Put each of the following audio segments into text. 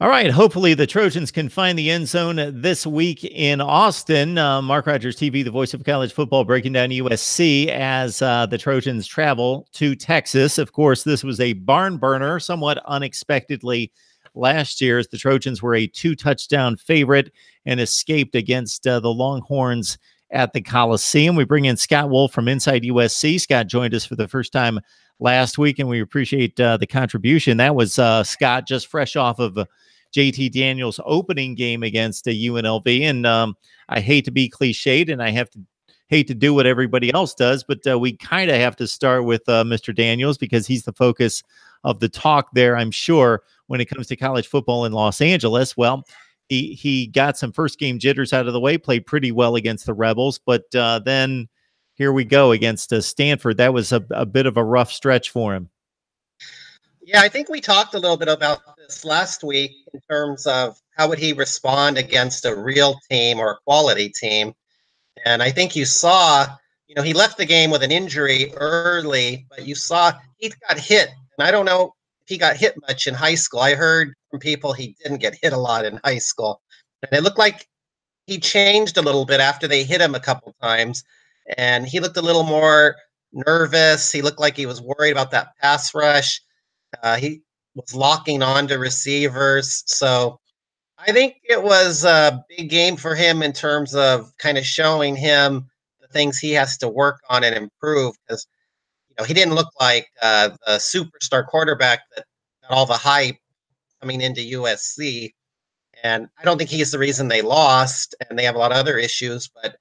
All right. Hopefully, the Trojans can find the end zone this week in Austin. Mark Rogers TV, the voice of college football, breaking down USC as the Trojans travel to Texas. Of course, this was a barn burner, somewhat unexpectedly last year, as the Trojans were a 2-touchdown favorite and escaped against the Longhorns at the Coliseum. We bring in Scott Wolf from Inside USC. Scott joined us for the first time last week, and we appreciate the contribution. That was Scott, just fresh off of JT Daniels' opening game against UNLV. And I hate to be cliched, and I hate to do what everybody else does, but we kind of have to start with Mr. Daniels because he's the focus of the talk there, I'm sure, when it comes to college football in Los Angeles. Well, he got some first game jitters out of the way, played pretty well against the Rebels, but then here we go against Stanford. That was a bit of a rough stretch for him. Yeah, I think we talked a little bit about this last week in terms of how would he respond against a real team or a quality team. And I think you saw, he left the game with an injury early, but you saw he got hit. And I don't know if he got hit much in high school. I heard from people he didn't get hit a lot in high school. And it looked like he changed a little bit after they hit him a couple times. And he looked a little more nervous. He looked like he was worried about that pass rush. He was locking on to receivers. So I think it was a big game for him in terms of kind of showing him the things he has to work on and improve, because he didn't look like the superstar quarterback that got all the hype coming into USC. And I don't think he's the reason they lost, and they have a lot of other issues. But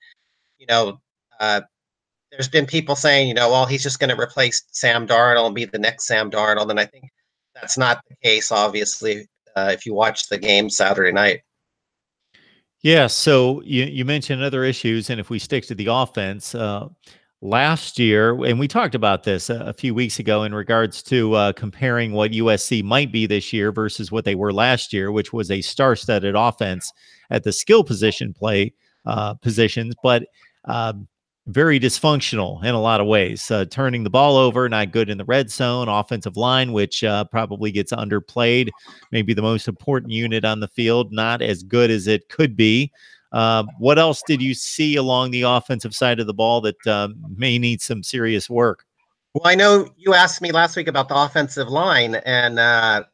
there's been people saying, well, he's just going to replace Sam Darnold and be the next Sam Darnold. And I think that's not the case, obviously, if you watch the game Saturday night. Yeah, so you mentioned other issues, and if we stick to the offense, last year, and we talked about this a few weeks ago in regards to comparing what USC might be this year versus what they were last year, which was a star-studded offense at the skill positions, but very dysfunctional in a lot of ways, turning the ball over, not good in the red zone, offensive line, which probably gets underplayed, maybe the most important unit on the field, not as good as it could be. What else did you see along the offensive side of the ball that may need some serious work? Well, I know you asked me last week about the offensive line, and I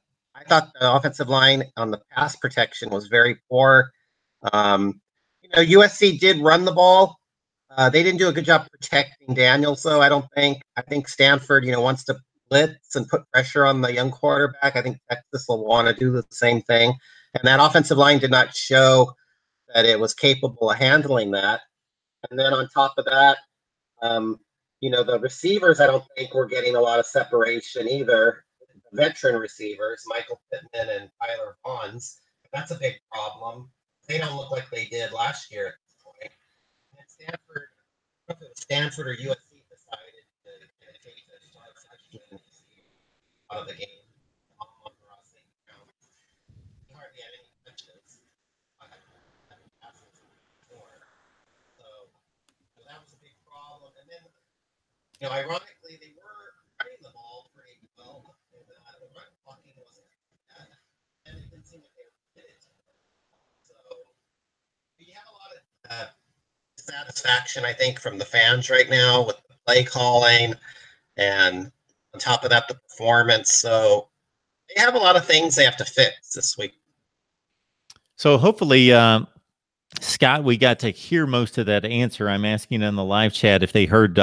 thought the offensive line on the pass protection was very poor. USC did run the ball. They didn't do a good job protecting Daniels, though. I think Stanford, wants to blitz and put pressure on the young quarterback. I think Texas will want to do the same thing. And that offensive line did not show that it was capable of handling that. And then on top of that, the receivers, I don't think were getting a lot of separation either. The veteran receivers, Michael Pittman and Tyler Bonds, that's a big problem. They don't look like they did last year. Stanford or USC decided to take the section out of the game. He hardly had any touches. So that was a big problem. And then, ironically, they were running the ball pretty well. And the run blocking wasn't bad. And it didn't seem like they were committed to it. So you have a lot of satisfaction, I think, from the fans right now with the play calling, and on top of that, the performance. So they have a lot of things they have to fix this week. So hopefully, Scott, we got to hear most of that answer. I'm asking in the live chat if they heard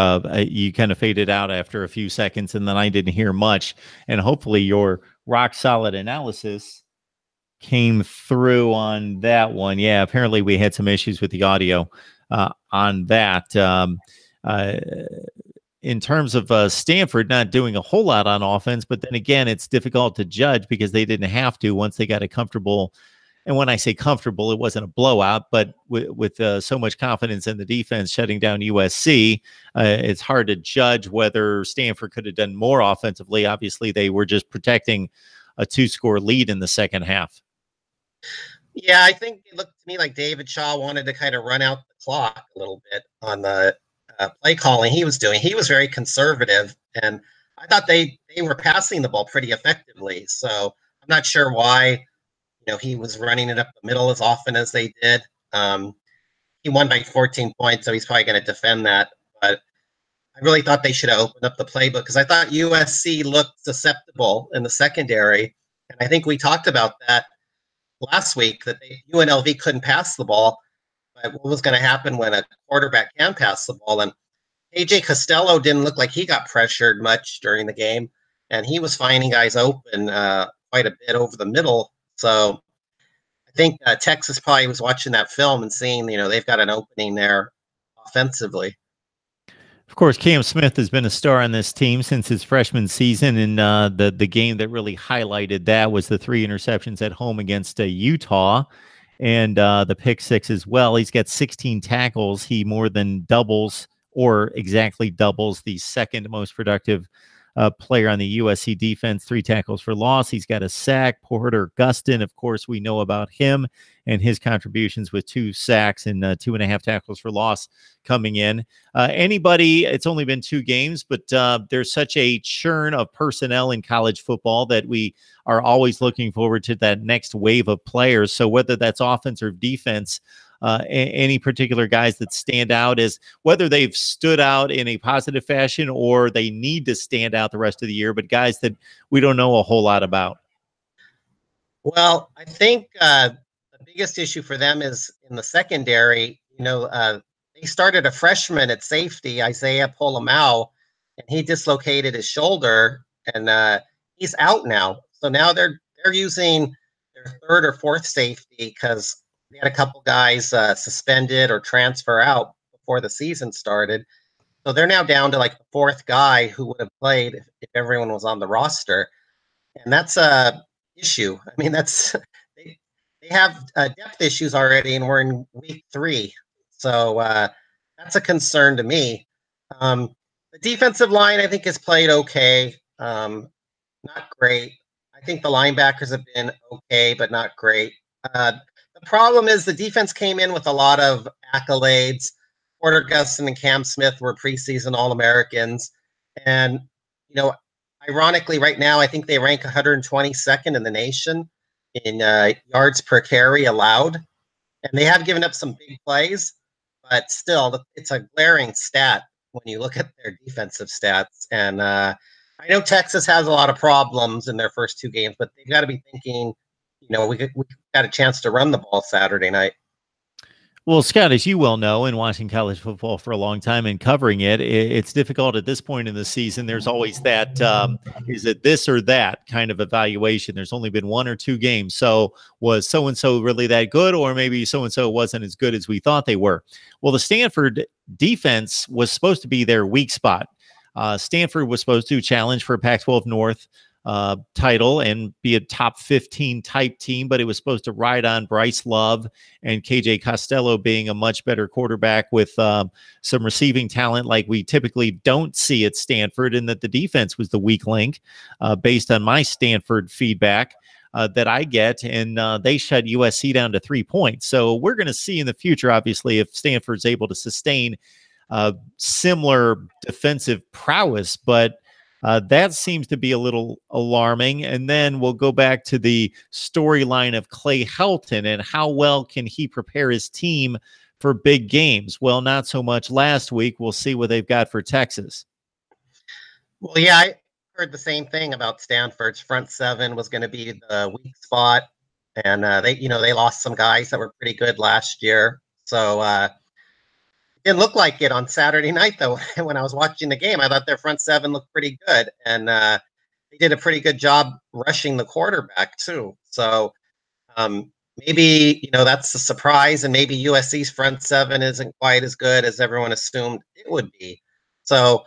you kind of faded out after a few seconds, and then I didn't hear much. And hopefully your rock solid analysis came through on that one. Yeah, apparently we had some issues with the audio on that. In terms of Stanford not doing a whole lot on offense, but then again, it's difficult to judge because they didn't have to once they got a comfortable. And when I say comfortable, it wasn't a blowout, but with so much confidence in the defense shutting down USC, it's hard to judge whether Stanford could have done more offensively. Obviously, they were just protecting a 2-score lead in the second half. Yeah, I think it looked to me like David Shaw wanted to kind of run out the clock a little bit on the play calling he was doing. He was very conservative, and I thought they were passing the ball pretty effectively. So I'm not sure why he was running it up the middle as often as they did. He won by 14 points, so he's probably going to defend that. But I really thought they should have opened up the playbook because I thought USC looked susceptible in the secondary. And I think we talked about that last week, that UNLV couldn't pass the ball. But what was going to happen when a quarterback can pass the ball? And AJ Costello didn't look like he got pressured much during the game. And he was finding guys open quite a bit over the middle. So I think Texas probably was watching that film and seeing, they've got an opening there offensively. Of course, Cam Smith has been a star on this team since his freshman season, and the game that really highlighted that was the 3 interceptions at home against Utah, and the pick 6 as well. He's got 16 tackles. He more than doubles, or exactly doubles, the second most productive player on the USC defense. 3 tackles for loss. He's got a sack. Porter Gustin, of course, we know about him and his contributions with 2 sacks and 2.5 tackles for loss coming in. It's only been 2 games, but there's such a churn of personnel in college football that we are always looking forward to that next wave of players. So whether that's offense or defense, any particular guys that stand out, is whether they've stood out in a positive fashion or they need to stand out the rest of the year, but guys that we don't know a whole lot about. Well, I think the biggest issue for them is in the secondary. They started a freshman at safety, Isaiah Polamau, and he dislocated his shoulder, and he's out now. So now they're using their 3rd or 4th safety because they had a couple guys suspended or transfer out before the season started. So they're now down to like the 4th guy who would have played if everyone was on the roster. And that's a issue. I mean, they have depth issues already, and we're in week 3. So that's a concern to me. The defensive line, I think, has played okay. Not great. I think the linebackers have been okay, but not great. The problem is the defense came in with a lot of accolades. Porter Gustin and Cam Smith were preseason All-Americans. And, ironically, right now, I think they rank 122nd in the nation in yards per carry allowed. And they have given up some big plays, but still, it's a glaring stat when you look at their defensive stats. And I know Texas has a lot of problems in their first 2 games, but they've got to be thinking, we got a chance to run the ball Saturday night. Well, Scott, as you well know, in watching college football for a long time and covering it's difficult at this point in the season. There's always that, is it this or that kind of evaluation. There's only been 1 or 2 games. So was so-and-so really that good? Or maybe so-and-so wasn't as good as we thought they were. Well, the Stanford defense was supposed to be their weak spot. Stanford was supposed to challenge for a Pac-12 North title and be a top 15 type team, but it was supposed to ride on Bryce Love and KJ Costello being a much better quarterback with some receiving talent like we typically don't see at Stanford, and that the defense was the weak link based on my Stanford feedback that I get, and they shut USC down to 3 points. So we're going to see in the future, obviously, if Stanford's able to sustain similar defensive prowess, but that seems to be a little alarming. And then we'll go back to the storyline of Clay Helton and how well can he prepare his team for big games. Well, not so much last week. We'll see what they've got for Texas. Well, yeah, I heard the same thing about Stanford's front 7 was going to be the weak spot. And they lost some guys that were pretty good last year. So didn't look like it on Saturday night, though. When I was watching the game, I thought their front 7 looked pretty good, and they did a pretty good job rushing the quarterback too. So maybe that's a surprise, and maybe USC's front 7 isn't quite as good as everyone assumed it would be. So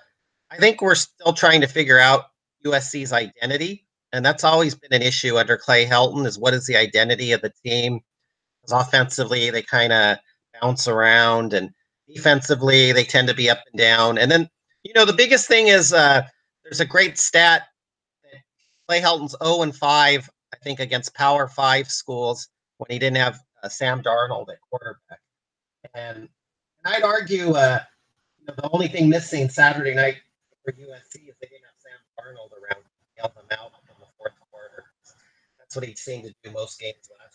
I think we're still trying to figure out USC's identity, and that's always been an issue under Clay Helton: is what is the identity of the team? Because offensively, they kind of bounce around, and defensively, they tend to be up and down. And then, the biggest thing is there's a great stat that Clay Helton's 0-5, I think, against Power 5 schools when he didn't have Sam Darnold at quarterback. And I'd argue, the only thing missing Saturday night for USC is they didn't have Sam Darnold around to help them out in the fourth quarter. That's what he seemed to do most games last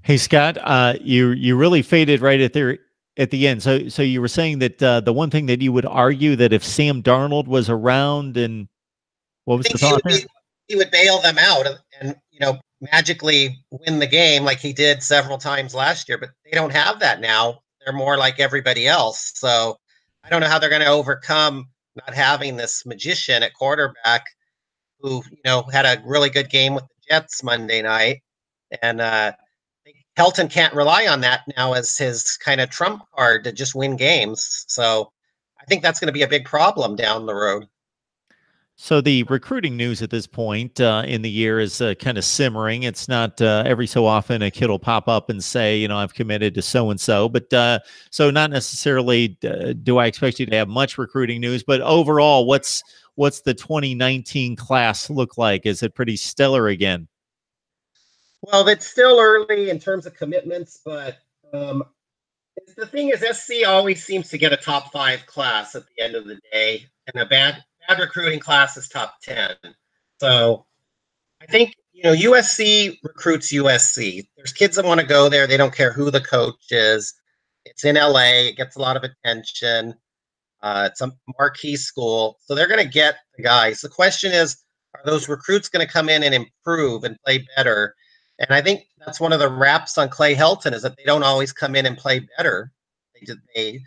Hey Scott, you really faded right at the end. So you were saying that the one thing that you would argue that if Sam Darnold was around, and what I was the think thought there? he would bail them out and magically win the game like he did several times last year. But they don't have that now. They're more like everybody else. So I don't know how they're going to overcome not having this magician at quarterback who had a really good game with the Jets Monday night, and Helton can't rely on that now as his kind of trump card to just win games. So I think that's going to be a big problem down the road. So the recruiting news at this point in the year is kind of simmering. It's not every so often a kid will pop up and say, I've committed to so and so. But so not necessarily do I expect you to have much recruiting news. But overall, what's the 2019 class look like? Is it pretty stellar again? Well, it's still early in terms of commitments, but the thing is, SC always seems to get a top 5 class at the end of the day, and a bad recruiting class is top 10. So I think USC recruits USC. There's kids that want to go there. They don't care who the coach is. It's in LA. It gets a lot of attention. It's a marquee school, so they're going to get the guys. The question is, are those recruits going to come in and improve and play better? And I think that's one of the raps on Clay Helton is that they don't always come in and play better. They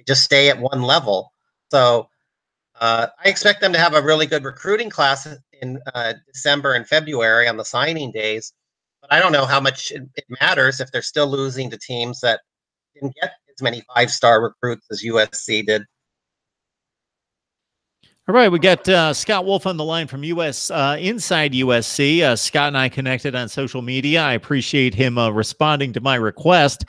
just stay at one level. So I expect them to have a really good recruiting class in December and February on the signing days. But I don't know how much it matters if they're still losing to teams that didn't get as many 5-star recruits as USC did. All right, we got Scott Wolf on the line from Inside USC. Scott and I connected on social media. I appreciate him responding to my request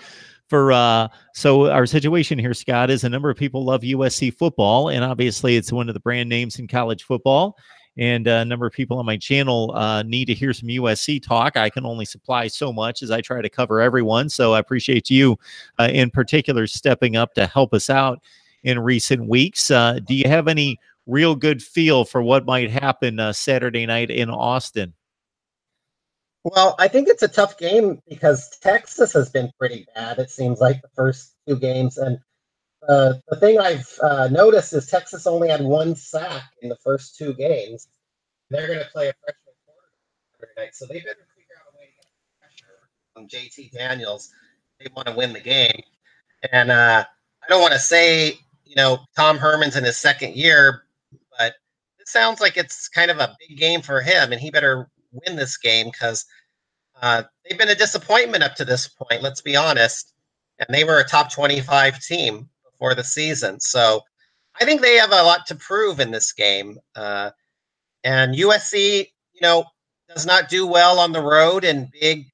for. So our situation here, Scott, is a number of people love USC football, and obviously it's one of the brand names in college football. And a number of people on my channel need to hear some USC talk. I can only supply so much as I try to cover everyone. So I appreciate you in particular stepping up to help us out in recent weeks. Do you have any real good feel for what might happen Saturday night in Austin? Well, I think it's a tough game because Texas has been pretty bad. It seems like the first 2 games, and the thing I've noticed is Texas only had 1 sack in the first 2 games. They're going to play a freshman quarterback tonight, so they better figure out a way to get pressure on JT Daniels. They want to win the game, and I don't want to say Tom Herman's in his second year, but it sounds like it's kind of a big game for him, and he better win this game because they've been a disappointment up to this point, let's be honest. And they were a top 25 team before the season. So I think they have a lot to prove in this game. And USC, does not do well on the road in big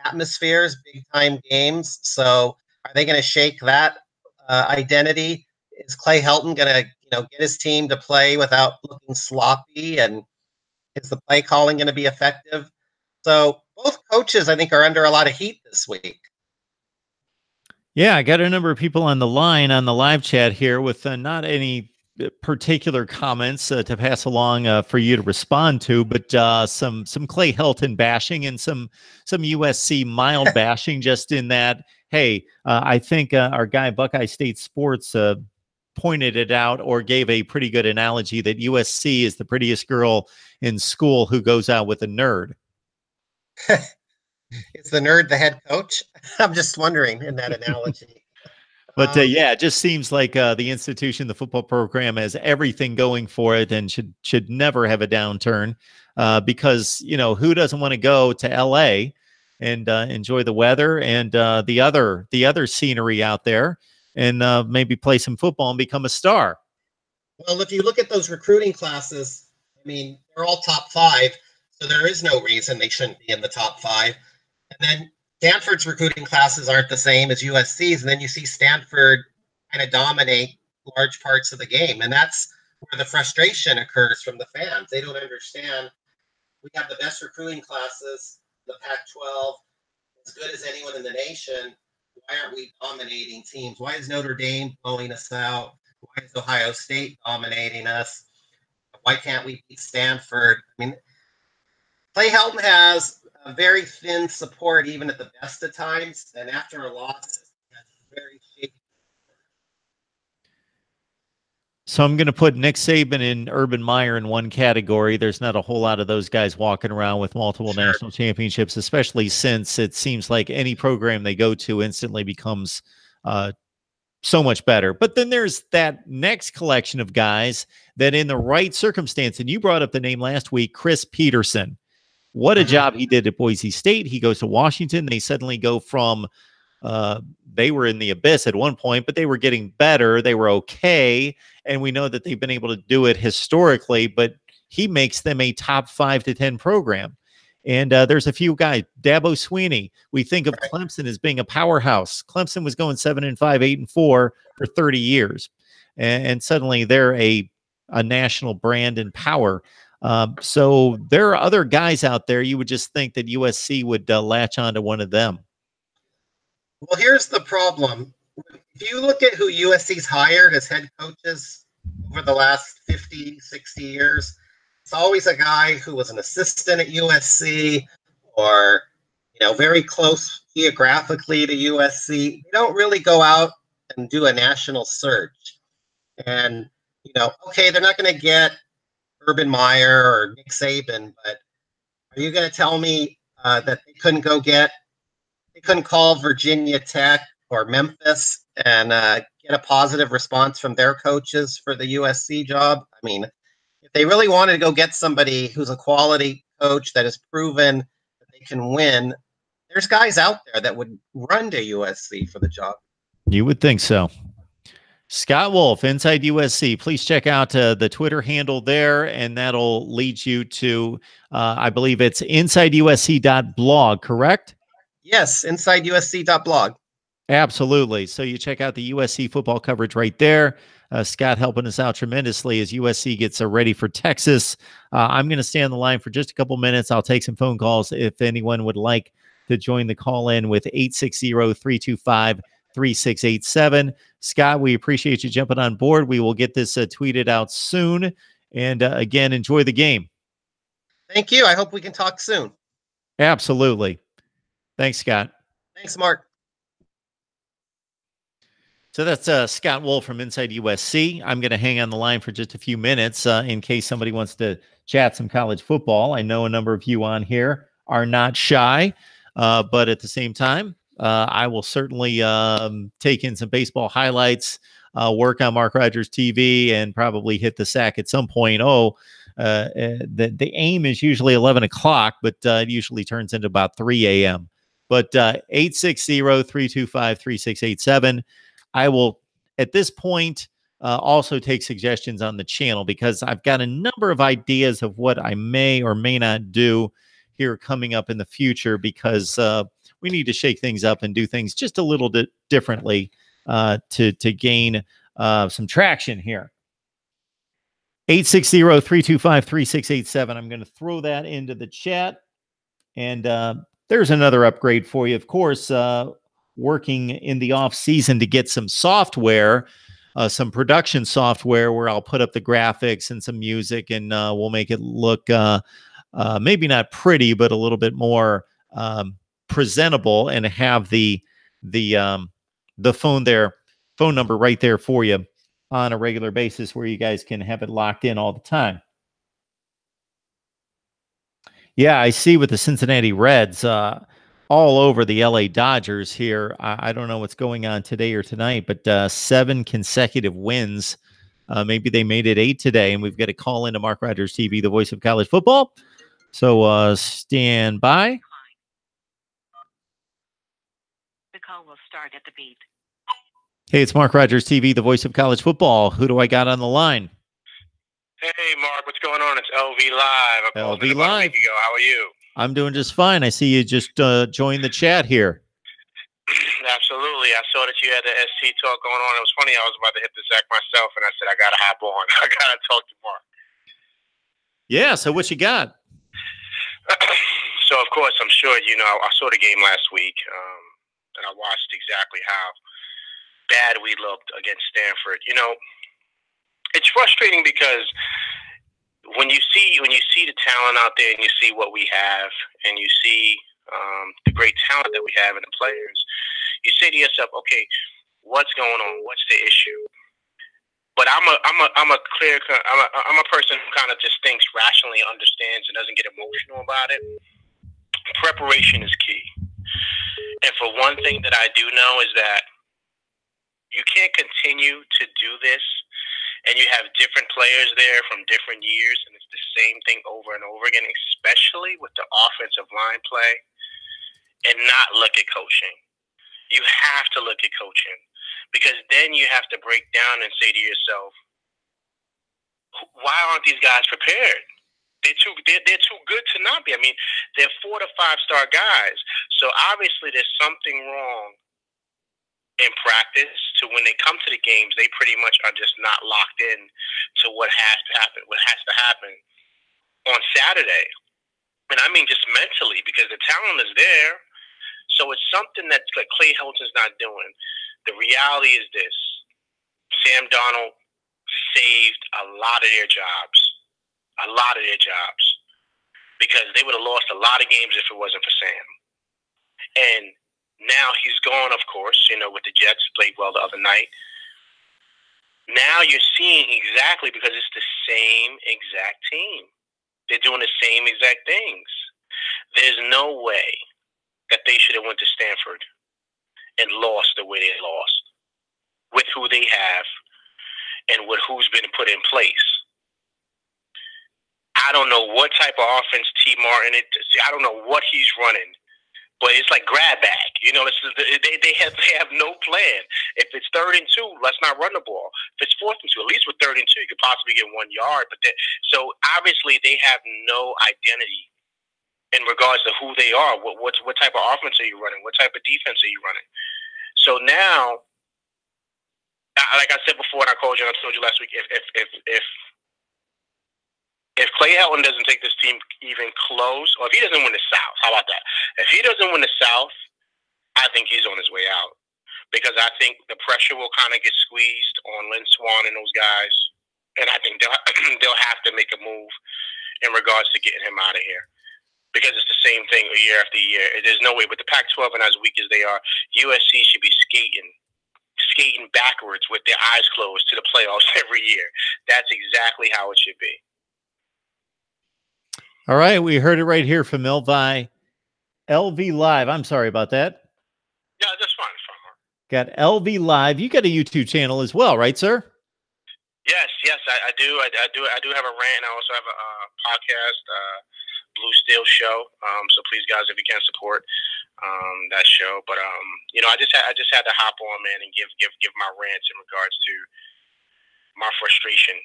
atmospheres, big time games. So are they going to shake that identity? Is Clay Helton going to, get his team to play without looking sloppy? And is the play calling going to be effective? So both coaches, I think, are under a lot of heat this week. Yeah, I got a number of people on the line on the live chat here with not any particular comments to pass along for you to respond to, but some Clay Helton bashing and some USC mild bashing, just in that. Hey, I think our guy Buckeye State Sports pointed it out or gave a pretty good analogy that USC is the prettiest girl in school who goes out with a nerd. Is the nerd the head coach? I'm just wondering in that analogy. But yeah, it just seems like the institution, the football program, has everything going for it and should never have a downturn. Because who doesn't want to go to LA and enjoy the weather and the other scenery out there, and maybe play some football and become a star? Well, if you look at those recruiting classes, I mean, they're all top 5, so there is no reason they shouldn't be in the top 5. And then Stanford's recruiting classes aren't the same as USC's, and then you see Stanford kind of dominate large parts of the game, and that's where the frustration occurs from the fans. They don't understand. We have the best recruiting classes, the Pac-12, as good as anyone in the nation. Why aren't we dominating teams? Why is Notre Dame blowing us out? Why is Ohio State dominating us? Why can't we beat Stanford? I mean, Clay Helton has a very thin support, even at the best of times. And after a loss, that's very shaky. So I'm going to put Nick Saban and Urban Meyer in one category. There's not a whole lot of those guys walking around with multiple national championships, especially since it seems like any program they go to instantly becomes so much better. But then there's that next collection of guys that in the right circumstance, and you brought up the name last week, Chris Peterson. What a job he did at Boise State. He goes to Washington. They suddenly go from they were in the abyss at one point, but they were getting better. They were okay. And we know that they've been able to do it historically, but he makes them a top 5 to 10 program. And there's a few guys, Dabo Sweeney. We think of Clemson as being a powerhouse. Clemson was going 7-5, 8-4 for 30 years. And suddenly they're a national brand and power. So there are other guys out there. You would just think that USC would latch onto one of them. Well, here's the problem. If you look at who USC's hired as head coaches over the last 50, 60 years, it's always a guy who was an assistant at USC or, very close geographically to USC. They don't really go out and do a national search. And, okay, they're not going to get Urban Meyer or Nick Saban, but are you going to tell me that they couldn't call Virginia Tech or Memphis and get a positive response from their coaches for the USC job? I mean, if they really wanted to go get somebody who's a quality coach that has proven that they can win, there's guys out there that would run to USC for the job. You would think so. Scott Wolf, Inside USC. Please check out the Twitter handle there, and that'll lead you to, I believe it's InsideUSC.blog, correct? Yes, InsideUSC.blog. Absolutely. So you check out the USC football coverage right there. Scott helping us out tremendously as USC gets ready for Texas. I'm going to stay on the line for just a couple minutes. I'll take some phone calls if anyone would like to join the call in with 860-325-3687. Scott, we appreciate you jumping on board. We will get this tweeted out soon. And again, enjoy the game. Thank you. I hope we can talk soon. Absolutely. Thanks, Scott. Thanks, Mark. So that's Scott Wolf from Inside USC. I'm going to hang on the line for just a few minutes in case somebody wants to chat some college football. I know a number of you on here are not shy, but at the same time, I will certainly take in some baseball highlights, work on Mark Rogers TV, and probably hit the sack at some point. The aim is usually 11 o'clock, but it usually turns into about 3 a.m. But 860-325-3687. I will, at this point, also take suggestions on the channel because I've got a number of ideas of what I may or may not do here coming up in the future because we need to shake things up and do things just a little bit differently to gain some traction here. 860-325-3687. I'm going to throw that into the chat. And there's another upgrade for you. Of course, working in the off season to get some software, some production software where I'll put up the graphics and some music and we'll make it look maybe not pretty, but a little bit more presentable and have the phone number right there for you on a regular basis where you guys can have it locked in all the time. Yeah, I see with the Cincinnati Reds all over the LA Dodgers here. I don't know what's going on today or tonight, but 7 consecutive wins. Maybe they made it 8 today, and we've got to call into Mark Rogers TV, the voice of college football. So stand by. The call will start at the beep. Hey, it's Mark Rogers TV, the voice of college football. Who do I got on the line? Hey, Mark, what's going on? It's LV Live. I called in LV about Live. a week ago. How are you? I'm doing just fine. I see you just joined the chat here. Absolutely. I saw that you had the SC talk going on. It was funny. I was about to hit the sack myself, and I said, I got to hop on. I got to talk to Mark. Yeah, so what you got? So, of course, I'm sure, I saw the game last week, and I watched exactly how bad we looked against Stanford. It's frustrating because when you see the talent out there, and you see what we have, and you see the great talent that we have in the players, you say to yourself, okay, what's going on? What's the issue? But I'm a person who kind of just thinks rationally, understands, and doesn't get emotional about it. Preparation is key. And for one thing that I do know is that you can't continue to do this, and you have different players there from different years, and it's the same thing over and over again, especially with the offensive line play, and not look at coaching. You have to look at coaching, because then you have to break down and say to yourself, why aren't these guys prepared? They're too good to not be. I mean, they're 4 to 5 star guys. So obviously there's something wrong in practice to when they come to the games, they pretty much are just not locked in to what has to happen on Saturday. And I mean just mentally, because the talent is there. So it's something that Clay Helton's not doing. The reality is this: Sam Darnold saved a lot of their jobs. Because they would have lost a lot of games if it wasn't for Sam. And now he's gone, of course, with the Jets, played well the other night. Now you're seeing exactly, because it's the same exact team. They're doing the same exact things. There's no way that they should have went to Stanford and lost the way they lost, with who they have and with who's been put in place. I don't know what type of offense T. Martin. I don't know what he's running, but it's like grab bag. They have no plan. If it's 3rd and 2, let's not run the ball. If it's 4th and 2, at least with 3rd and 2, you could possibly get 1 yard. So obviously they have no identity in regards to who they are. What type of offense are you running? What type of defense are you running? So now, like I said before, and I told you last week, if Clay Helton doesn't take this team even close, or if he doesn't win the South, how about that? If he doesn't win the South, I think he's on his way out, because I think the pressure will kind of get squeezed on Lynn Swann and those guys, and I think they'll have to make a move in regards to getting him out of here, because it's the same thing year after year. There's no way. With the Pac-12 and as weak as they are, USC should be skating backwards with their eyes closed to the playoffs every year. That's exactly how it should be. All right, we heard it right here from Elvi LV Live. I'm sorry about that. Yeah, that's fine. Mark. Got LV Live. You got a YouTube channel as well, right, sir? Yes, I do. I do have a rant, and I also have a podcast, Blue Steel Show. So please, guys, if you can support that show. But I just had to hop on, man, and give my rants in regards to my frustration,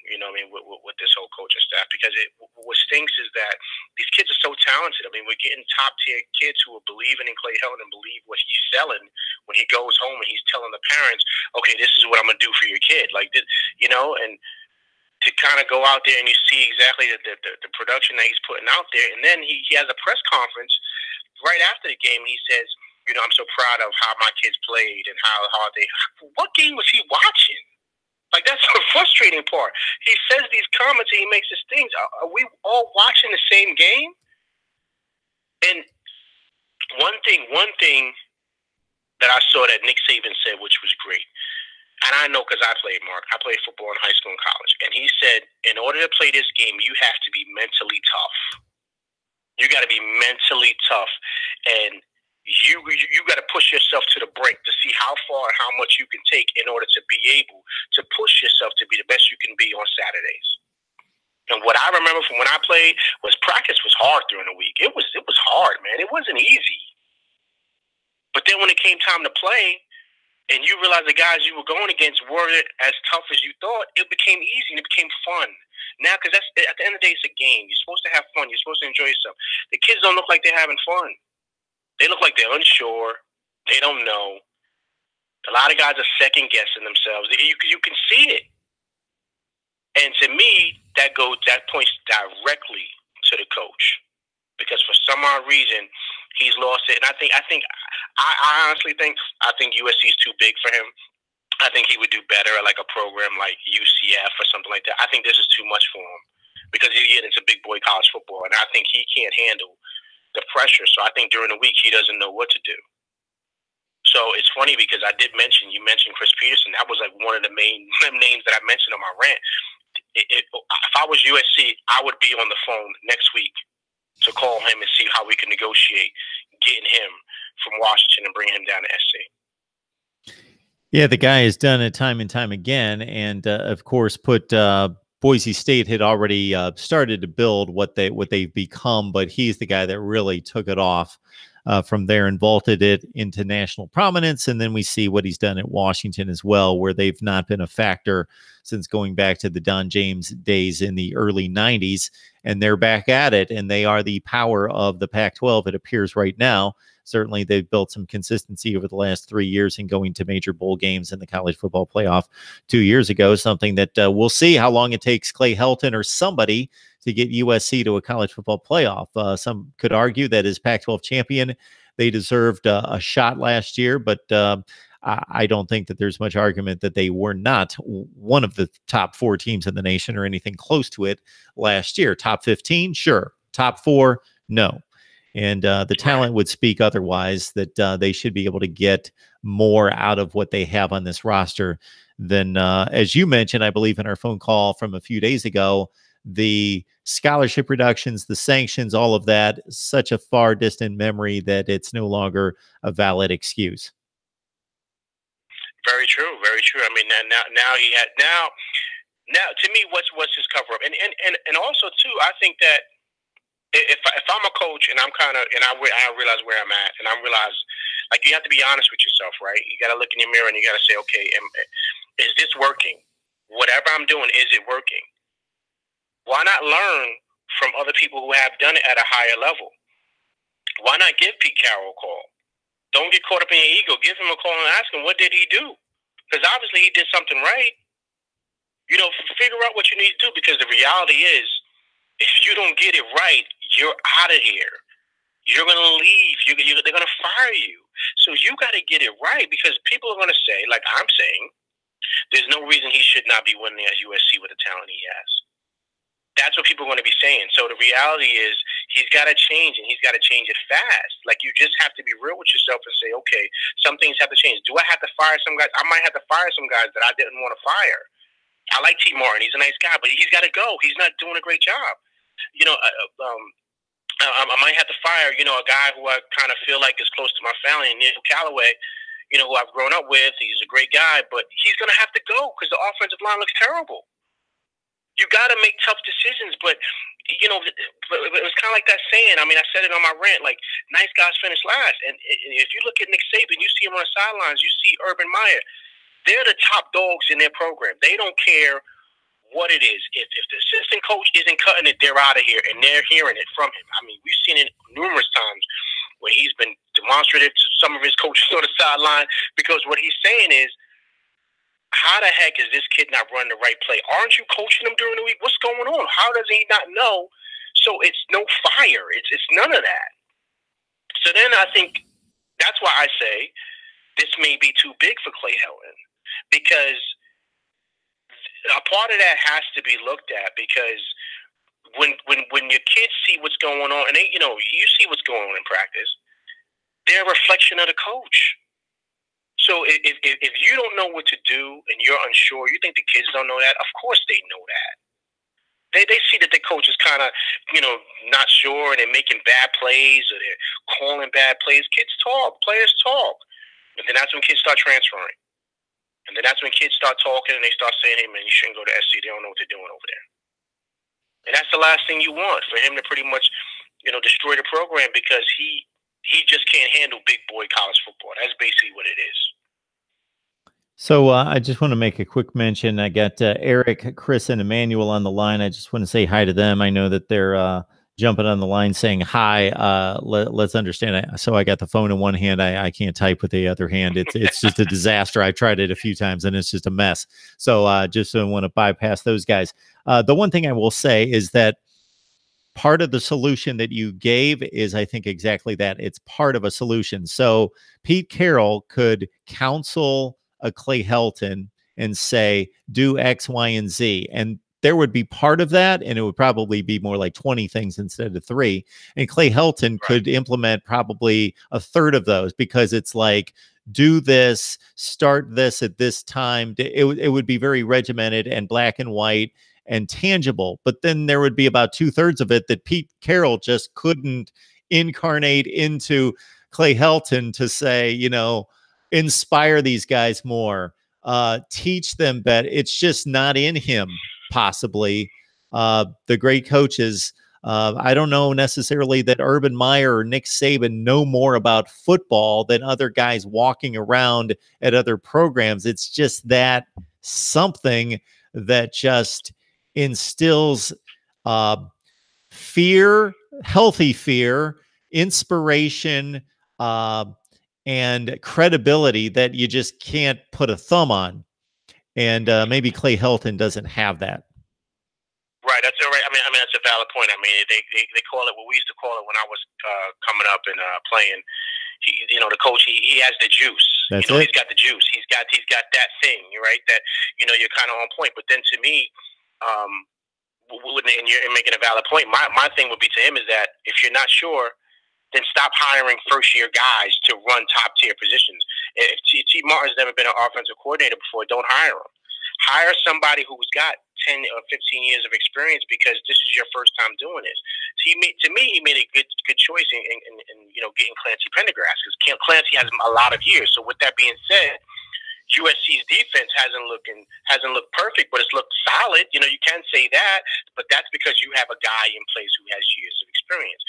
with this whole coaching staff, because what stinks is that these kids are so talented. I mean, we're getting top tier kids who are believing in Clay Helton and believe what he's selling when he goes home and he's telling the parents, okay, this is what I'm going to do for your kid. Like, and to kind of go out there and you see exactly the production that he's putting out there. And then he has a press conference right after the game. He says, I'm so proud of how my kids played and how they, what game was he watching? Like, that's the frustrating part. He says these comments and he makes these things. Are we all watching the same game? And one thing that I saw that Nick Saban said, which was great, and I know because I played, Mark. I played football in high school and college. And he said, in order to play this game, you have to be mentally tough. You got to be mentally tough. And you got to push yourself to the brink to see how far and how much you can take in order to be able to push yourself to be the best you can be on Saturdays. And what I remember from when I played was practice was hard during the week. It was hard, man. It wasn't easy. But then when it came time to play, and you realize the guys you were going against weren't as tough as you thought, it became easy and it became fun. Now, because at the end of the day, it's a game. You're supposed to have fun. You're supposed to enjoy yourself. The kids don't look like they're having fun. They look like they're unsure. They don't know. A lot of guys are second-guessing themselves. You can see it. And to me, that points directly to the coach. Because for some odd reason, he's lost it. And I honestly think USC is too big for him. I think he would do better at like a program like UCF or something like that. I think this is too much for him. because you get into big boy college football, and I think he can't handle the pressure. So I think during the week he doesn't know what to do. So it's funny because you mentioned Chris Peterson. That was like one of the main names that I mentioned on my rant. If I was USC, I would be on the phone next week to call him and see how we can negotiate getting him from Washington and bringing him down to SC. Yeah, the guy has done it time and time again, and of course, Boise State had already started to build what they've become, but he's the guy that really took it off from there and vaulted it into national prominence. And then we see what he's done at Washington as well, where they've not been a factor since going back to the Don James days in the early 90s, and they're back at it, and they are the power of the Pac-12, it appears right now. Certainly, they've built some consistency over the last 3 years in going to major bowl games in the college football playoff 2 years ago, something that we'll see how long it takes Clay Helton or somebody to get USC to a college football playoff. Some could argue that as Pac-12 champion, they deserved a shot last year, but I don't think that there's much argument that they were not one of the top 4 teams in the nation or anything close to it last year. Top 15, sure. Top 4, no. And the talent would speak otherwise, that they should be able to get more out of what they have on this roster than, as you mentioned, I believe in our phone call from a few days ago, the scholarship reductions, the sanctions, all of that, such a far distant memory that it's no longer a valid excuse. Very true, very true. I mean, now to me, what's his cover up, and also too, I think that if I'm a coach and I realize where I'm at, and I realize, like, you have to be honest with yourself, right? You got to look in your mirror and you got to say, okay, is this working? Whatever I'm doing, is it working? Why not learn from other people who have done it at a higher level? Why not give Pete Carroll a call? Don't get caught up in your ego. Give him a call and ask him, what did he do? Because obviously he did something right. You know, figure out what you need to do, because the reality is, if you don't get it right, you're out of here. You're going to leave. They're going to fire you. So you got to get it right, because people are going to say, like I'm saying, there's no reason he should not be winning at USC with the talent he has. That's what people are going to be saying. So the reality is, he's got to change, and he's got to change it fast. Like, you just have to be real with yourself and say, okay, some things have to change. Do I have to fire some guys? I might have to fire some guys that I didn't want to fire. I like T. Martin. He's a nice guy, but he's got to go. He's not doing a great job. You know, I might have to fire, you know, a guy who I kind of feel like is close to my family, Neil Callaway, you know, who I've grown up with. He's a great guy, but he's going to have to go because the offensive line looks terrible. You got to make tough decisions, but, you know, it was kind of like that saying. I mean, I said it on my rant, like, nice guys finish last. And if you look at Nick Saban, you see him on the sidelines, you see Urban Meyer. They're the top dogs in their program. They don't care what it is. If the assistant coach isn't cutting it, they're out of here, and they're hearing it from him. I mean, we've seen it numerous times where he's been demonstrative to some of his coaches on the sideline, because what he's saying is, how the heck is this kid not running the right play? Aren't you coaching him during the week? What's going on? How does he not know? So it's no fire. It's none of that. So then I think that's why I say this may be too big for Clay Helton, because a part of that has to be looked at, because when your kids see what's going on, and they, you know, you see what's going on in practice, they're a reflection of the coach. So if you don't know what to do and you're unsure, you think the kids don't know that? Of course they know that. They see that the coach is kind of, you know, not sure, and they're making bad plays, or they're calling bad plays. Kids talk, players talk. And then that's when kids start transferring. And then that's when kids start talking and they start saying, hey, man, you shouldn't go to SC. They don't know what they're doing over there. And that's the last thing you want, for him to pretty much, you know, destroy the program, because he just can't handle big boy college football. That's basically what it is. So I just want to make a quick mention. I got Eric, Chris, and Emmanuel on the line. I just want to say hi to them. I know that they're jumping on the line saying hi. Let's understand. So I got the phone in one hand. I can't type with the other hand. It's just a disaster. I tried it a few times and it's just a mess. So just don't want to bypass those guys. The one thing I will say is that part of the solution that you gave is, I think, exactly that. It's part of a solution. So Pete Carroll could counsel a Clay Helton and say, do X, Y, and Z. And there would be part of that, and it would probably be more like 20 things instead of 3. And Clay Helton could implement probably a third of those, because it's like, do this, start this at this time. It would be very regimented and black and white and tangible. But then there would be about 2/3 of it that Pete Carroll just couldn't incarnate into Clay Helton to say, you know, inspire these guys more, teach them better. It's just not in him, possibly. The great coaches, I don't know necessarily that Urban Meyer or Nick Saban know more about football than other guys walking around at other programs. It's just that something that just instills fear, healthy fear, inspiration, and credibility that you just can't put a thumb on. And maybe Clay Helton doesn't have that. Right, that's all right. I mean, that's a valid point. I mean, they call it what we used to call it when I was coming up and playing. The coach, he has the juice. That's He's got the juice. He's got that thing, right? That you're kind of on point. But then to me, and you're making a valid point. My thing would be to him is that if you're not sure, then stop hiring first-year guys to run top-tier positions. If T. Martin's never been an offensive coordinator before, don't hire him. Hire somebody who's got 10 or 15 years of experience, because this is your first time doing this. So he made a good choice in getting Clancy Pendergrass, because Clancy has a lot of years. So with that being said, USC's defense hasn't looked perfect, but it's looked solid. You can say that, but that's because you have a guy in place who has years of experience.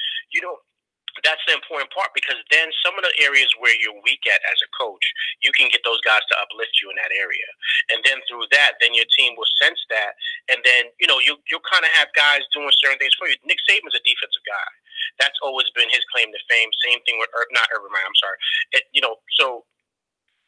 That's the important part, because then some of the areas where you're weak at as a coach, you can get those guys to uplift you in that area. And then through that, then your team will sense that. And then, you'll kind of have guys doing certain things for you. Nick Saban's a defensive guy. That's always been his claim to fame. Same thing with, not Urban Meyer, I'm sorry. So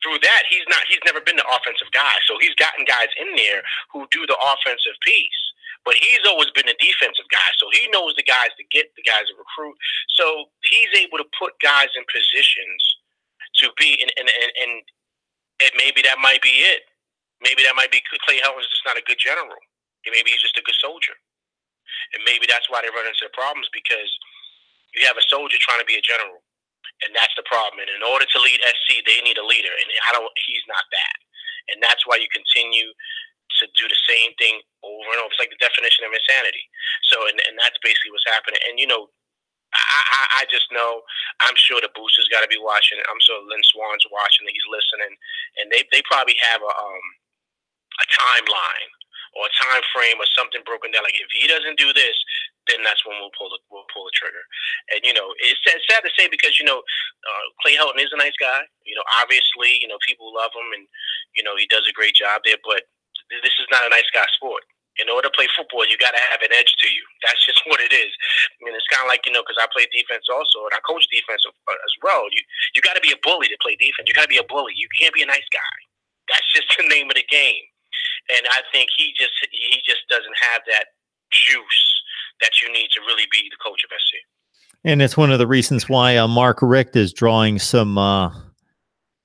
through that, he's never been the offensive guy. So he's gotten guys in there who do the offensive piece. But he's always been a defensive guy, so he knows the guys to get, the guys to recruit. So he's able to put guys in positions to be, and maybe that might be it. Maybe that might be Clay Helton's just not a good general. Maybe he's just a good soldier. And maybe that's why they run into the problems, because you have a soldier trying to be a general. And that's the problem. And in order to lead SC, they need a leader. And he's not that. And that's why you continue to do the same thing over and over. It's like the definition of insanity. So, and that's basically what's happening. And, I just know, I'm sure the boosters got to be watching. I'm sure Lynn Swan's watching, and he's listening. And they probably have a timeline or a time frame or something broken down. Like, if he doesn't do this, then that's when we'll pull the trigger. And, it's sad to say, because, Clay Helton is a nice guy. Obviously, people love him, and, he does a great job there. But this is not a nice guy sport. In order to play football, you got to have an edge to you. That's just what it is. I mean, it's kind of like, because I play defense also, and I coach defense as well. You got to be a bully to play defense. You got to be a bully. You can't be a nice guy. That's just the name of the game. And I think he just doesn't have that juice that you need to really be the coach of SC. And it's one of the reasons why Mark Richt is drawing some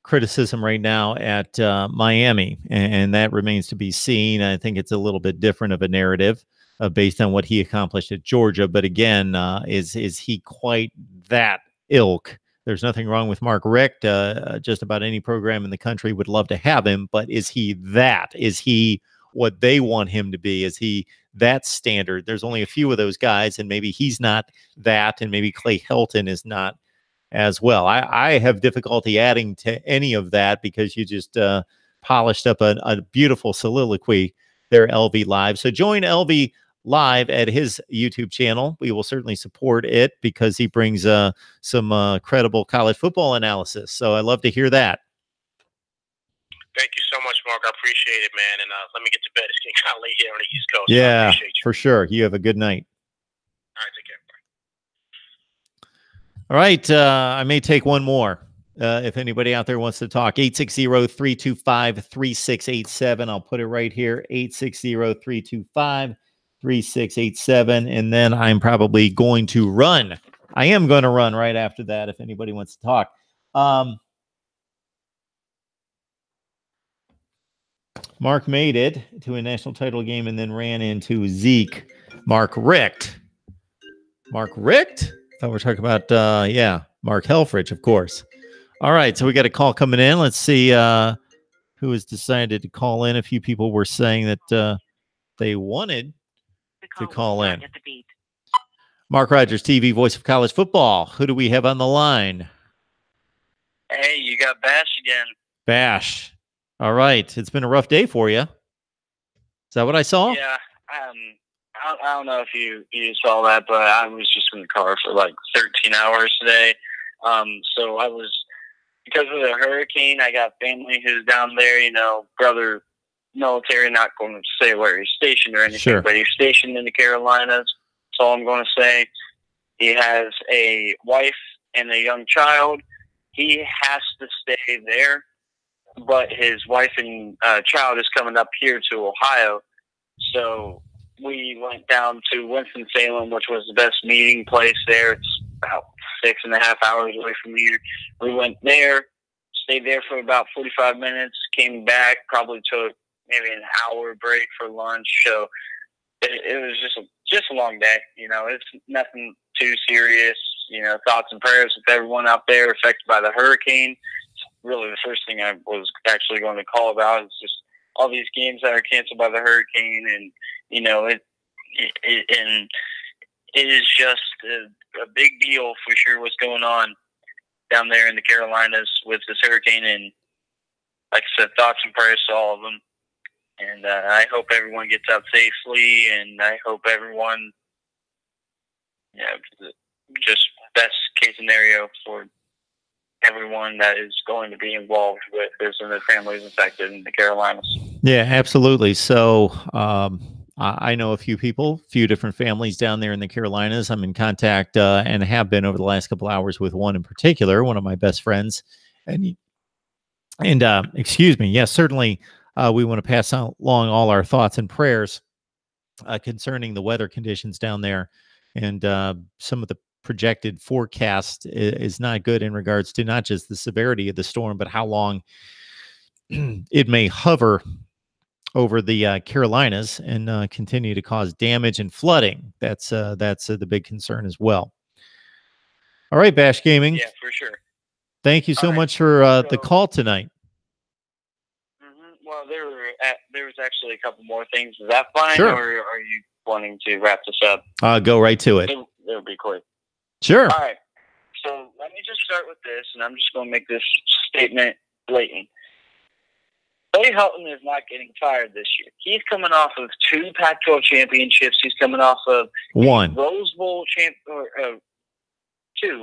criticism right now at Miami, and that remains to be seen. I think it's a little bit different of a narrative based on what he accomplished at Georgia. But again, is he quite that ilk? There's nothing wrong with Mark Richt. Just about any program in the country would love to have him, but is he that? Is he what they want him to be? Is he that standard? There's only a few of those guys, and maybe he's not that, and maybe Clay Helton is not as well. I have difficulty adding to any of that, because you just polished up a beautiful soliloquy there, LV Live. So join LV Live at his YouTube channel. We will certainly support it, because he brings some credible college football analysis. So I love to hear that. Thank you so much, Mark. I appreciate it, man. And let me get to bed. It's getting kind of late here on the East Coast. Yeah, so I appreciate you. For sure. You have a good night. All right, take care. All right, I may take one more. If anybody out there wants to talk, 860-325-3687. I'll put it right here, 860-325-3687. And then I'm probably going to run. I am going to run right after that if anybody wants to talk. Mark made it to a national title game and then ran into Zeke. Mark Richt. Mark Richt? I thought we were talking about, Mark Helfrich, of course. All right, so we got a call coming in. Let's see who has decided to call in. A few people were saying that they wanted to call in. Mark Rogers TV, voice of college football. Who do we have on the line? Hey, you got Bash again. Bash. All right. It's been a rough day for you. Is that what I saw? Yeah. I don't know if you saw that, but I was just in the car for like 13 hours today. So I was, because of the hurricane, I got family who's down there, you know, brother military, not going to say where he's stationed or anything, Sure. But he's stationed in the Carolinas. That's all I'm going to say. He has a wife and a young child. He has to stay there, but his wife and child is coming up here to Ohio. So we went down to Winston-Salem, which was the best meeting place there. It's about 6.5 hours away from here. We went there, stayed there for about 45 minutes, came back, probably took maybe an hour break for lunch. So it was just a long day. You know, it's nothing too serious. You know, thoughts and prayers with everyone out there affected by the hurricane. Really, the first thing I was actually going to call about is just all these games that are canceled by the hurricane, and you know, it is just a big deal for sure what's going on down there in the Carolinas with this hurricane. And like I said, thoughts and prayers to all of them. And I hope everyone gets out safely, and I hope everyone, just best case scenario for everyone that is going to be involved with this and their families affected in the Carolinas. Yeah, absolutely. So I know a few people, a few different families down there in the Carolinas. I'm in contact and have been over the last couple hours with one in particular, one of my best friends. And excuse me, yes, certainly we want to pass along all our thoughts and prayers concerning the weather conditions down there. And some of the projected forecast is not good in regards to not just the severity of the storm, but how long it may hover over the Carolinas and continue to cause damage and flooding. That's the big concern as well. All right, Bash Gaming. Yeah, for sure. Thank you so much for the call tonight. Well, there was actually a couple more things. Is that fine? Sure. Or are you wanting to wrap this up? Go right to it. It'll be quick. Sure. All right. So let me just start with this, and I'm just going to make this statement blatant. Clay Helton is not getting fired this year. He's coming off of 2 Pac-12 championships. He's coming off of 1 Rose Bowl 2,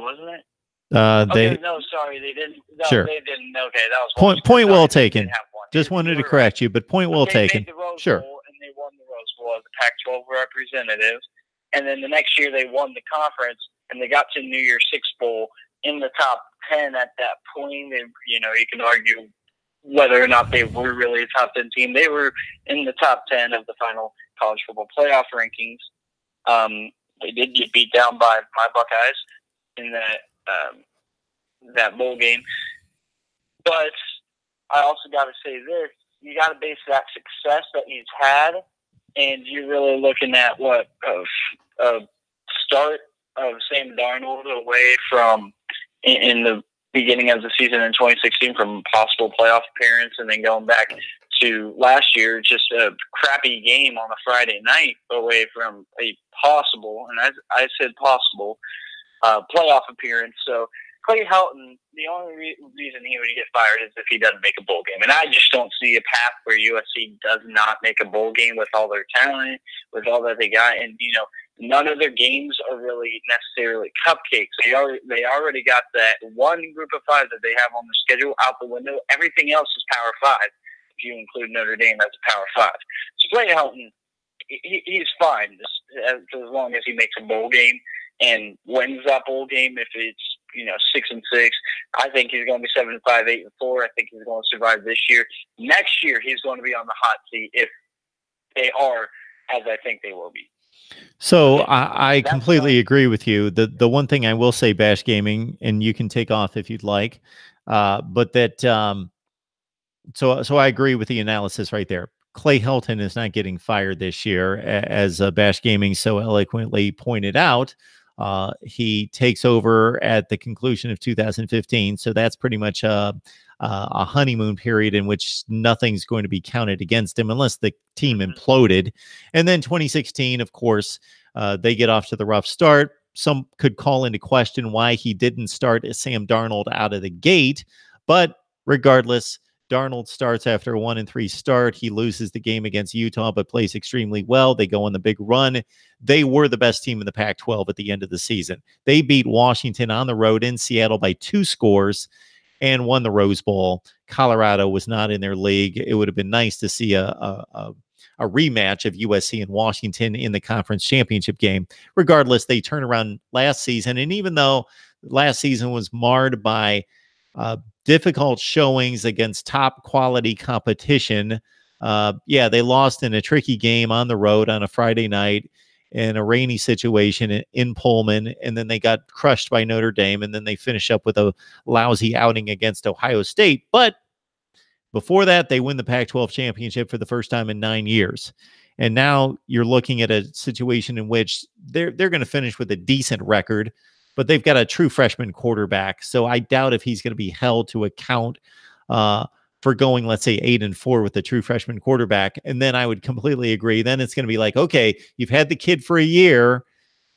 wasn't it? No, sorry, they didn't. No, Sure. They didn't. Okay, that was point well taken. They didn't have one. Just wanted to correct you, but point well taken. They made the Rose Sure. Bowl, and they won the Rose Bowl as a Pac-12 representative. And then the next year they won the conference, and they got to the New Year's Six Bowl in the top 10 at that point. And, you can argue whether or not they were really a top 10 team. They were in the top 10 of the final college football playoff rankings. They did get beat down by my Buckeyes in that bowl game. But I also got to say this. You got to base that success that he's had, and you're really looking at a start of Sam Darnold away from in the beginning of the season in 2016 from possible playoff appearance, and then going back to last year, just a crappy game on a Friday night away from a possible, and I said possible, playoff appearance. So Clay Helton, the only reason he would get fired is if he doesn't make a bowl game. And I just don't see a path where USC does not make a bowl game with all their talent, with all that they got. And, none of their games are really necessarily cupcakes. They already got that one group of 5 that they have on the schedule out the window. Everything else is Power 5, if you include Notre Dame as a Power 5. So Clay Helton, he's fine as long as he makes a bowl game and wins that bowl game. If it's 6-6, I think he's going to be 7-5, 8-4. I think he's going to survive this year. Next year, he's going to be on the hot seat if they are, as I think they will be. So I completely agree with you. The one thing I will say, Bash Gaming, and you can take off if you'd like, but that so I agree with the analysis right there. Clay Helton is not getting fired this year, as Bash Gaming so eloquently pointed out. He takes over at the conclusion of 2015, so that's pretty much a honeymoon period in which nothing's going to be counted against him unless the team imploded. And then 2016, of course, they get off to the rough start. Some could call into question why he didn't start Sam Darnold out of the gate, but regardless, Darnold starts after a 1-3 start. He loses the game against Utah, but plays extremely well. They go on the big run. They were the best team in the Pac-12 at the end of the season. They beat Washington on the road in Seattle by 2 scores and won the Rose Bowl. Colorado was not in their league. It would have been nice to see a rematch of USC and Washington in the conference championship game. Regardless, they turn around last season, and even though last season was marred by difficult showings against top quality competition. They lost in a tricky game on the road on a Friday night in a rainy situation in Pullman, and then they got crushed by Notre Dame, and then they finish up with a lousy outing against Ohio State. But before that, they win the Pac-12 championship for the first time in 9 years. And now you're looking at a situation in which they're going to finish with a decent record, but they've got a true freshman quarterback. So I doubt if he's going to be held to account for going, let's say, 8-4 with a true freshman quarterback. And then I would completely agree. Then it's going to be like, okay, you've had the kid for a year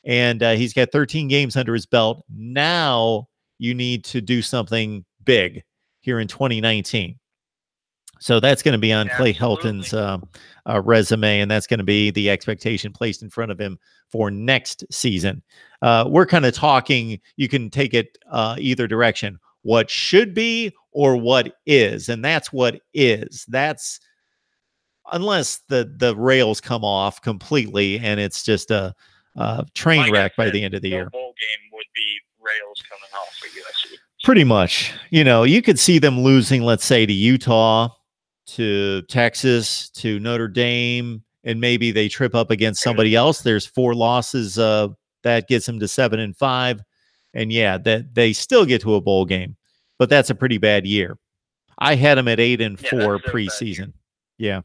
and he's got 13 games under his belt. Now you need to do something big here in 2019. So that's going to be on Clay Helton's resume, and that's going to be the expectation placed in front of him for next season. We're kind of talking, you can take it either direction, what should be or what is, and that's what is. That's unless the rails come off completely and it's just a train wreck by the end of the year. Bowl game would be rails coming off for USC. Pretty much. You know, you could see them losing, let's say, to Utah, to Texas, to Notre Dame, and maybe they trip up against somebody else. There's 4 losses that gets them to 7-5, and that they still get to a bowl game, but that's a pretty bad year. I had them at 8-4 preseason. Yeah.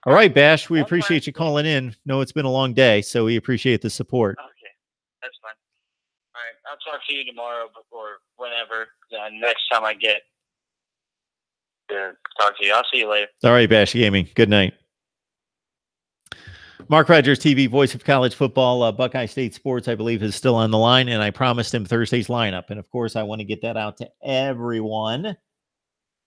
All right, Bash, we appreciate you calling in. No, it's been a long day, so we appreciate the support. Okay, that's fine. All right, I'll talk to you tomorrow or whenever. Next time I get to talk to you. I'll see you later. All right, Bash Gaming. Good night. Mark Rogers TV, voice of college football. Buckeye State Sports, I believe, is still on the line, and I promised him Thursday's lineup. And, of course, I want to get that out to everyone.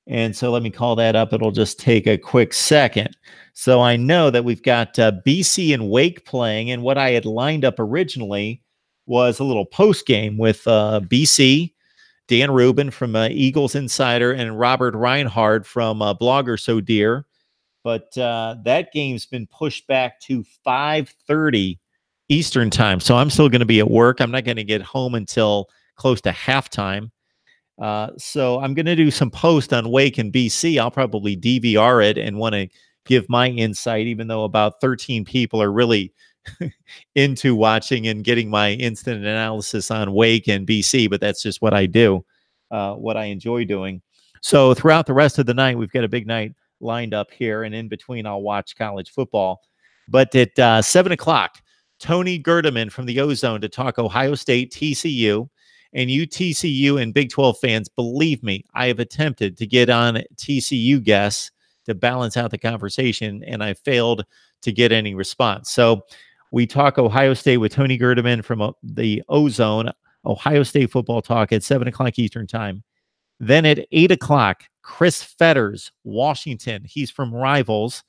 And so let me call that up. It'll just take a quick second. So I know that we've got BC and Wake playing, and what I had lined up originally was a little post game with BC, Dan Rubin from Eagles Insider, and Robert Reinhardt from Blogger So Dear. But that game's been pushed back to 5:30 Eastern time. So I'm still going to be at work. I'm not going to get home until close to halftime. So I'm going to do some post on Wake and BC. I'll probably DVR it and want to give my insight, even though about 13 people are really into watching and getting my instant analysis on Wake and BC, but that's just what I do, what I enjoy doing. So throughout the rest of the night, we've got a big night lined up here, and in between, I'll watch college football. But at 7 o'clock, Tony Gerdeman from the Ozone to talk Ohio State, TCU. And you TCU and Big 12 fans, believe me, I have attempted to get on TCU guests to balance out the conversation, and I failed to get any response. So we talk Ohio State with Tony Gerdeman from the Ozone, Ohio State football talk at 7 o'clock Eastern time. Then at 8 o'clock, Chris Fetters, Washington. He's from Rivals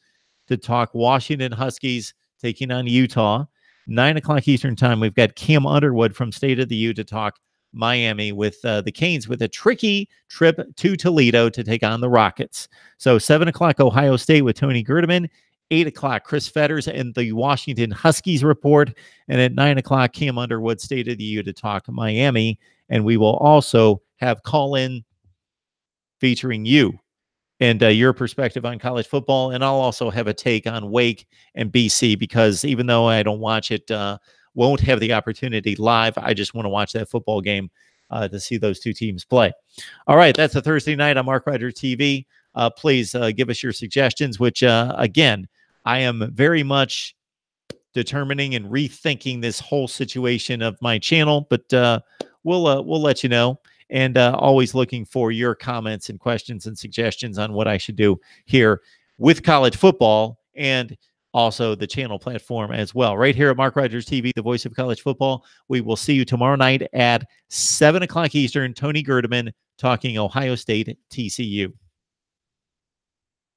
to talk Washington Huskies taking on Utah. 9 o'clock Eastern time, we've got Cam Underwood from State of the U to talk Miami with the Canes with a tricky trip to Toledo to take on the Rockets. So 7 o'clock Ohio State with Tony Gerdeman, 8 o'clock Chris Fetters and the Washington Huskies report, and at 9 o'clock Cam Underwood, State of the U to talk Miami. And we will also have call-in featuring you and your perspective on college football, and I'll also have a take on Wake and BC, because even though I don't watch it, won't have the opportunity live, I just want to watch that football game to see those two teams play. All right, that's a Thursday night on Mark Rogers TV. please give us your suggestions, which, again, I am very much determining and rethinking this whole situation of my channel, but we'll let you know. And always looking for your comments and questions and suggestions on what I should do here with college football and also the channel platform as well. Right here at Mark Rogers TV, the voice of college football. We will see you tomorrow night at 7 o'clock Eastern. Tony Gerdeman talking Ohio State TCU.